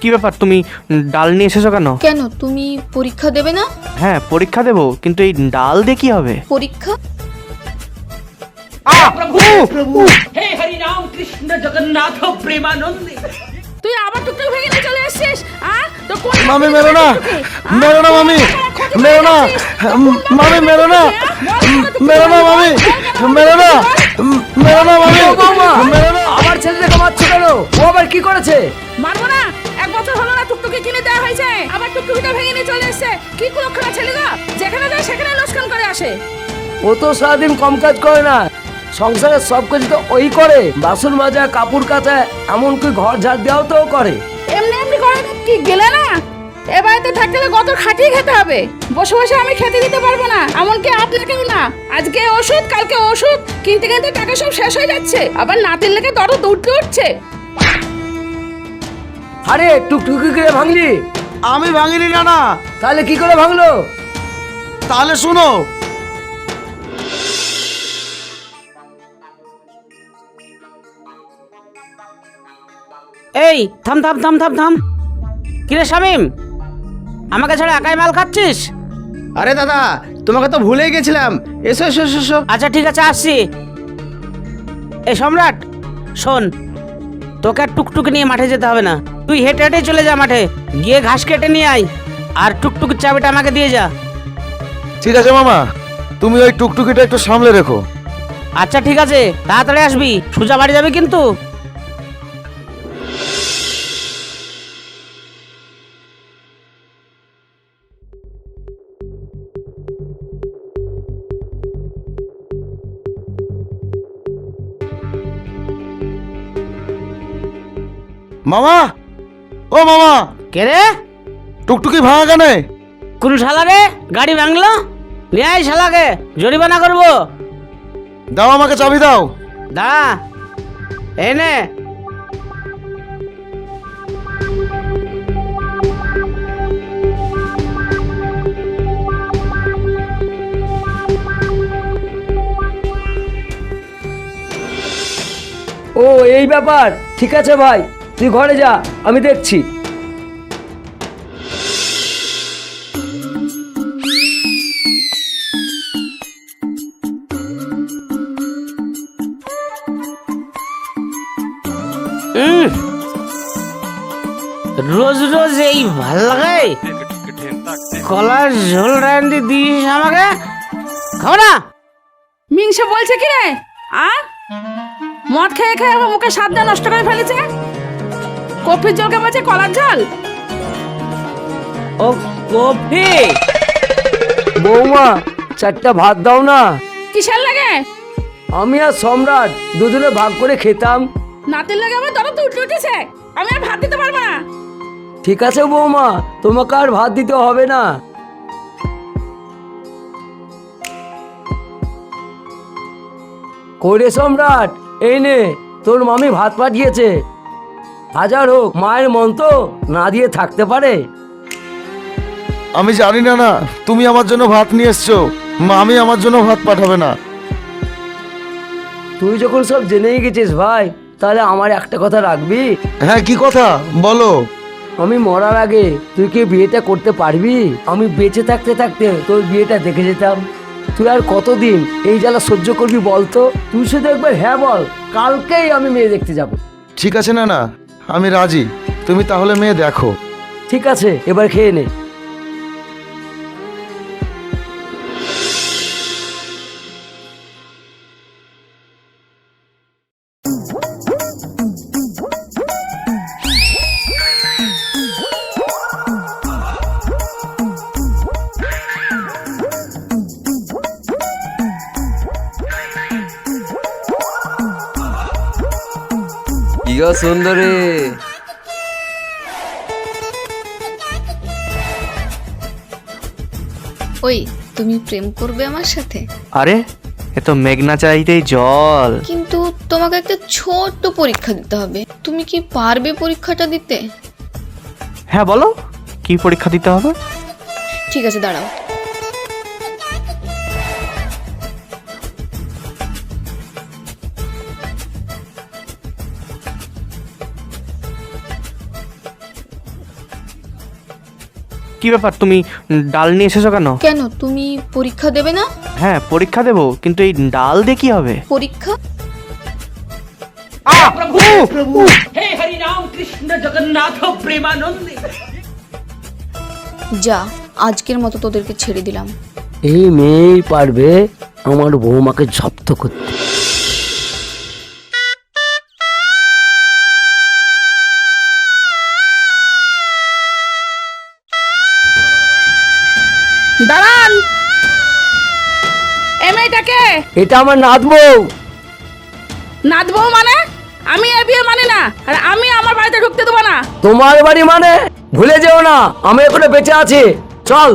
কি ব্যাপার, তুমি ডাল নিয়ে এসেছো কেন? কেন, তুমি পরীক্ষা দেবে না? হ্যাঁ, পরীক্ষা দেবো, কিন্তু এই ডাল দিয়ে কি হবে? পরীক্ষা? हे हरि राम कृष्ण जगन्नाथ प्रेमानंदी। তুই আবার টুকটুক ভেঙে নিয়ে চলে এসেছিস। তো কোন মামি মেরো না, মেরো না মামি, মেরো না মামি, মেরো না, মেরো না মামি, মেরো না, মেরো না মামি, মেরো না। আমার ছেলেটাকে মারছো কেন? ও আবার কি করেছে? মারবো না? 1 বছর হলো না টুকটুকি কিনে দেওয়া হয়েছে, আবার টুকটুকিটা ভেঙে নিয়ে চলে এসেছে। কি কুলক্ষণা ছেলে গো, যেখানে যায় সেখানে লোকসান করে আসে। ও তো সারাদিন কম কাজ করে না, সংসারের সব কাজ তো ওই করে। বাসন মাজা, কাপড় কাচা, এমনকি ঘর ঝাড় দেওয়াও তো ও করে। এমনি এমনি করে কি গেলে না? এ বাড়িতে থাকতে হলে কত খাটিয়ে খেতে হবে। বসে বসে আমি খেতে দিতে পারবো না, এমনকি আপনাকেও না। আজকে ওষুধ, কালকে ওষুধ, কিনতে কিনতে টাকা সব শেষ হয়ে যাচ্ছে, আবার নাতির লেগে দরদ উঠতে উঠছে। আরে টুকটুকি করে ভাঙলি? আমি ভাঙিনি না। না তাহলে কি করে ভাঙলো? তাহলে শুনো। এই থাম থাম থাম থাম থাম। কিরে শামিম, আমাকে ছাড়া একাই মাল খাচ্ছিস? আরে দাদা, তোমাকে তো ভুলেই গেছিলাম। এসো এসো এসো এসো। আচ্ছা ঠিক আছে, আসছি। এই সম্রাট শোন, তোকে আর টুকটুক নিয়ে মাঠে যেতে হবে না। তুই হেঁটে হেঁটে চলে যা মাঠে, গিয়ে ঘাস কেটে নিয়ে আয়, আর টুকটুকির চাবিটা আমাকে দিয়ে যা। ঠিক আছে মামা, তুমি ওই টুকটুকিটা একটু সামলে রেখো। আচ্ছা ঠিক আছে, তাড়াতাড়ি আসবি, সোজা বাড়ি যাবি কিন্তু। মামা, ও মামা, কে রে? টুকটুকি ভাঙা কেন? কোন শালা রে গাড়ি ভাঙলো? নিয়ে আয় শালাকে, জরিমানা করবো। দাও আমাকে চাবি দাও। দাঁড়া, এই নে। ও এই ব্যাপার, ঠিক আছে ভাই, তুই ঘরে যা, আমি দেখছি। রোজ রোজ এই ভাল লাগে? কলার ঝোল রান্দি দিস আমাকে, খাবো না। মিংসে বলছে কি রে? মদ খেয়ে খেয়ে আমার মুখে স্বাদটা নষ্ট করে ফেলেছে। কফির জলকে বলছে কলার ঝাল। ও কফি? বৌমা, 4টা ভাত দাও না। কিসের লাগে? আমি আর সম্রাট দুজনে ভাগ করে খেতাম। নাতির লাগে আমার দরদ উঠে উঠেছে, আমি আর ভাত দিতে পারবো না। ঠিক আছে বৌমা, তোমাকে আর ভাত দিতে হবে না। করে সম্রাট, এই নে তোর মামি ভাত পাঠিয়েছে। হাজার হোক, মায়ের মন তো না দিয়ে থাকতে পারে। আমি জানি না না তুমি আমার জন্য ভাত নিয়ে এসছো, মামি আমার জন্য ভাত পাঠাবে না। তুই যখন সব জেনেই গেছিস ভাই, তাহলে আমার একটা কথা রাখবি? হ্যাঁ, কি কথা বলো। আমি মরার আগে তুই কি বিয়েটা করতে পারবি? আমি বেঁচে থাকতে থাকতে তোর বিয়েটা দেখে যেতাম। তুই আর কতদিন এই জ্বালা সহ্য করবি বলতো? তুই শুধু একবার হ্যাঁ বল, কালকেই আমি মেয়ে দেখতে যাব। ঠিক আছে না না, আমি রাজি। তুমি তাহলে মেয়ে দেখো। ঠিক আছে, এবার খেয়ে নে। কি গো সুন্দরী, ওই, তুমি প্রেম করবে আমার সাথে? আরে, এ তো মেঘনা চাইতেই জল। কিন্তু তোমাকে একটা ছোট্ট পরীক্ষা দিতে হবে। তুমি কি পারবে পরীক্ষাটা দিতে? হ্যাঁ বলো, কি পরীক্ষা দিতে হবে? ঠিক আছে, দাঁড়াও। কি ব্যাপার, তুমি ডাল নিয়ে এসেছো কেন? কেন তুমি পরীক্ষা দেবে না? হ্যাঁ পরীক্ষা দেবো, কিন্তু এই ডাল দিয়ে কি হবে? পরীক্ষা? हे हरि राम कृष्ण जगन्नाथ प्रेमानंदी। যা, আজকের মতো তোদেরকে ছেড়ে দিলাম। এই মেয়েই পারবে আমার বৌমাকে জব্দ করতে। দাঁড়ান, এই মেয়েটাকে এটা আমার নাত বউ। নাচবো মানে? আমি এ বিয়ে মানি না, আর আমি আমার বাড়িতে ঢুকতে দেবো না। তোমার বাড়ি মানে? ভুলে যেও না আমি এখনো বেঁচে আছি। চল।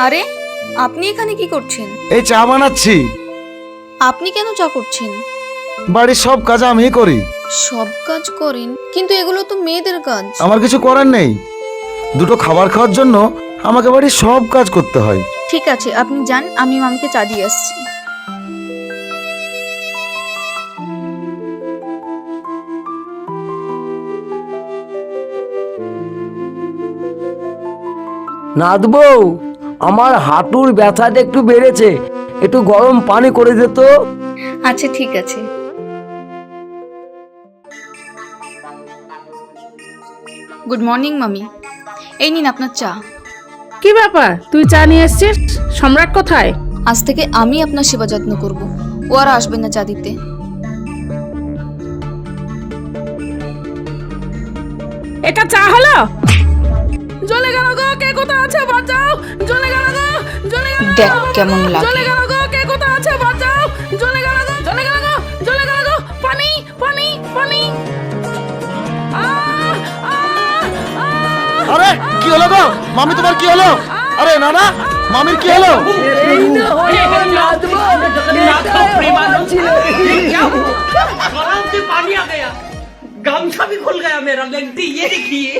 আরে আপনি এখানে কি করছেন? এই চা বানাচ্ছি। আপনি কেন চা করছেন? বাড়ির সব কাজ আমিই করি। সব কাজ করেন, কিন্তু এগুলো তো মেয়েদের কাজ। আমার কিছু করার নেই, দুটো খাবার খাওয়ার জন্য আমাকে বাড়ির সব কাজ করতে হয়। ঠিক আছে, আপনি যান, আমি মামিকে চা দিয়ে আসছি। নাত বউ, আমার হাঁটুর ব্যথাটা একটু বেড়েছে, একটু গরম পানি করে দে তো। আচ্ছা ঠিক আছে। গুড মর্নিং মামি, এই নিন আপনার চা। কি ব্যাপার, তুই চা নিয়ে এসছিস? সম্রাট কোথায়? আজ থেকে আমি আপনার সেবা যত্ন করব, ও আর আসবেন না চা দিতে। এটা চা হলো? জ্বলে গেল গো, কে কোথা আছে বাঁচাও! জ্বলে গেল গো, জ্বলে গেল গো, দেখ কেমন লাগে। জ্বলে গেল গো, কে কোথা আছে বাঁচাও! জ্বলে গেল গো, জ্বলে গেল গো, জ্বলে গেল গো, পানি পানি পানি! আহ আহ আহ! আরে কি হলো গো মামি, তোমার কি হলো? আরে না না, মামির কি হলো? हे हरि राम कृष्ण जगन्नाथ प्रेमानंदी। ये क्या हुआ? गलाव से पानी आ गया, गामछा भी खुल गया मेरा। लगती ये देखिए।